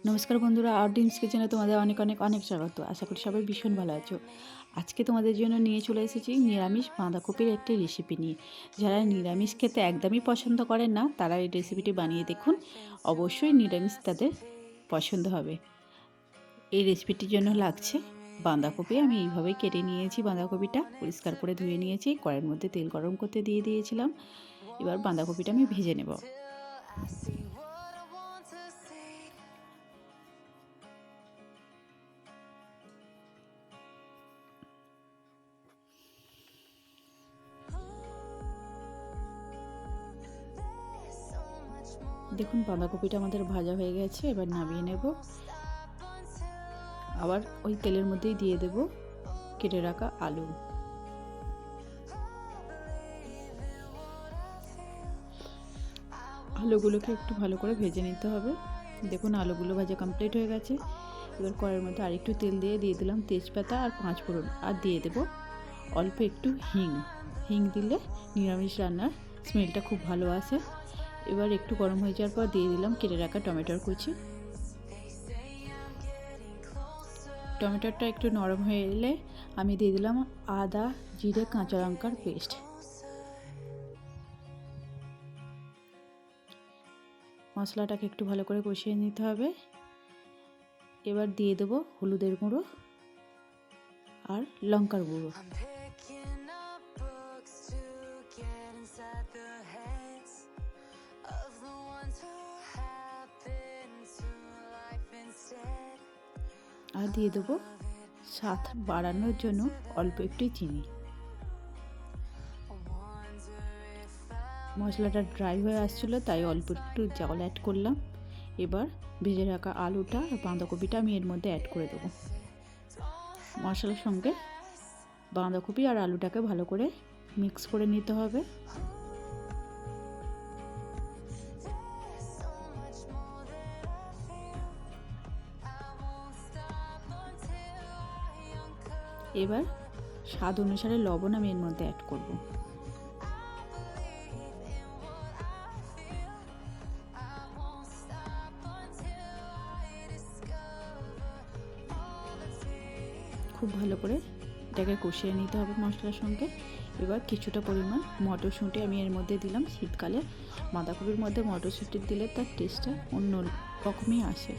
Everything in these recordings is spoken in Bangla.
নমস্কার বন্ধুরা, আউট ড্রিমস কিচেনে তোমাদের অনেক অনেক অনেক স্বাগত। আশা করি সবাই ভীষণ ভালো আছো। আজকে তোমাদের জন্য নিয়ে চলে এসেছি নিরামিষ বাঁধাকপির একটি রেসিপি নিয়ে। যারা নিরামিষ খেতে একদমই পছন্দ করেন না তারা এই রেসিপিটি বানিয়ে দেখুন, অবশ্যই নিরামিষ তাদের পছন্দ হবে। এই রেসিপিটির জন্য লাগছে বাঁধাকপি। আমি এইভাবেই কেটে নিয়েছি, বাঁধাকপিটা পরিষ্কার করে ধুয়ে নিয়েছি, কড়াইয়ের মধ্যে তেল গরম করতে দিয়ে দিয়েছিলাম। এবার বাঁধাকপিটা আমি ভেজে নেব। দেখুন বাঁধাকপিটা আমাদের ভাজা হয়ে গেছে, এবার নামিয়ে নেব। আবার ওই তেলের মধ্যেই দিয়ে দেব কেটে রাখা আলু। আলুগুলোকে একটু ভালো করে ভেজে নিতে হবে। দেখুন আলুগুলো ভাজা কমপ্লিট হয়ে গেছে। এবার কড়াইয়ের মধ্যে আরেকটু তেল দিয়ে দিলাম তেজপাতা আর 5 ফোড়ন, আর দিয়ে দেব অল্প একটু হিং দিলে নিরামিষ রান্নার স্মেলটা খুব ভালো আসে। এবার একটু গরম হয়ে যাওয়ার পর দিয়ে দিলাম কেটে রাখা টমেটোর কুচি। টমেটোটা একটু নরম হয়ে এলে আমি দিয়ে দিলাম আদা জিরে কাঁচা লঙ্কার পেস্ট। মশলাটাকে একটু ভালো করে কষিয়ে নিতে হবে। এবার দিয়ে দেবো হলুদের গুঁড়ো আর লঙ্কার গুঁড়ো। আর দিয়ে দেবো স্বাদ বাড়ানোর জন্য অল্প একটু চিনি। মশলাটা ড্রাই হয়ে আসছিলো তাই অল্প একটু জল অ্যাড করলাম। এবার ভেজে রাখা আলুটা আর বাঁধাকপিটা আমি এর মধ্যে অ্যাড করে দেবো। মশলার সঙ্গে বাঁধাকপি আর আলুটাকে ভালো করে মিক্স করে নিতে হবে। এবার স্বাদ অনুসারে লবণ আমি এর মধ্যে অ্যাড করব। খুব ভালো করে এটাকে কষিয়ে নিতে হবে মশলার সঙ্গে। এবার কিছুটা পরিমাণ মটরশুঁটি আমি এর মধ্যে দিলাম। শীতকালে বাঁধাকপির মধ্যে মটরশুঁটি দিলে তার টেস্টটা অন্য রকমই আসে।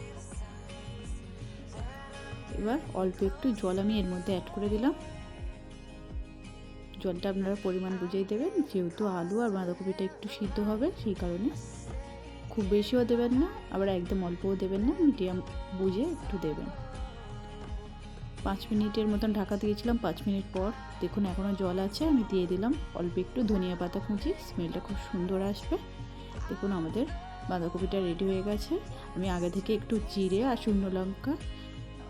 এবার অল্প একটু জল আমি এর মধ্যে অ্যাড করে দিলাম। জলটা আপনারা পরিমাণ বুঝেই দেবেন, যেহেতু আলু আর বাঁধাকপিটা একটু সিদ্ধ হবে সেই কারণে। খুব বেশিও দেবেন না, আবার একদম অল্পও দেবেন না, মিডিয়াম বুঝে একটু দেবেন। 5 মিনিটের মতন ঢাকা দিয়েছিলাম। 5 মিনিট পর দেখুন এখনও জল আছে, আমি দিয়ে দিলাম অল্প একটু ধনিয়া পাতা কুচি, স্মেলটা খুব সুন্দর আসবে। দেখুন আমাদের বাঁধাকপিটা রেডি হয়ে গেছে। আমি আগে থেকে একটু জিরে আর শুকনো লঙ্কা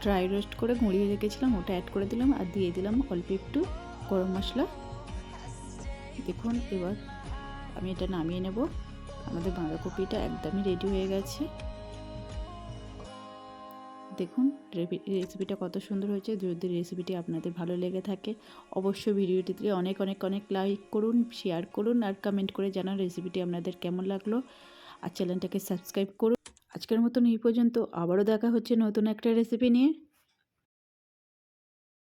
ড্রাই রোস্ট করে গুঁড়িয়ে রেখেছিলাম, ওটা অ্যাড করে দিলাম আর দিয়ে দিলাম অল্প একটু গরম মশলা। দেখুন এবার আমি এটা নামিয়ে নেব। আমাদের বাঁধাকপিটা একদমই রেডি হয়ে গেছে। দেখুন রেসিপিটা কত সুন্দর হয়েছে। যদি রেসিপিটি আপনাদের ভালো লেগে থাকে অবশ্যই ভিডিওটিতে অনেক অনেক অনেক লাইক করুন, শেয়ার করুন আর কমেন্ট করে জানান রেসিপিটি আপনাদের কেমন লাগলো। আর চ্যানেলটাকে সাবস্ক্রাইব করুন। আজকের মতন এই পর্যন্ত, আবারও দেখা হচ্ছে নতুন একটা রেসিপি নিয়ে।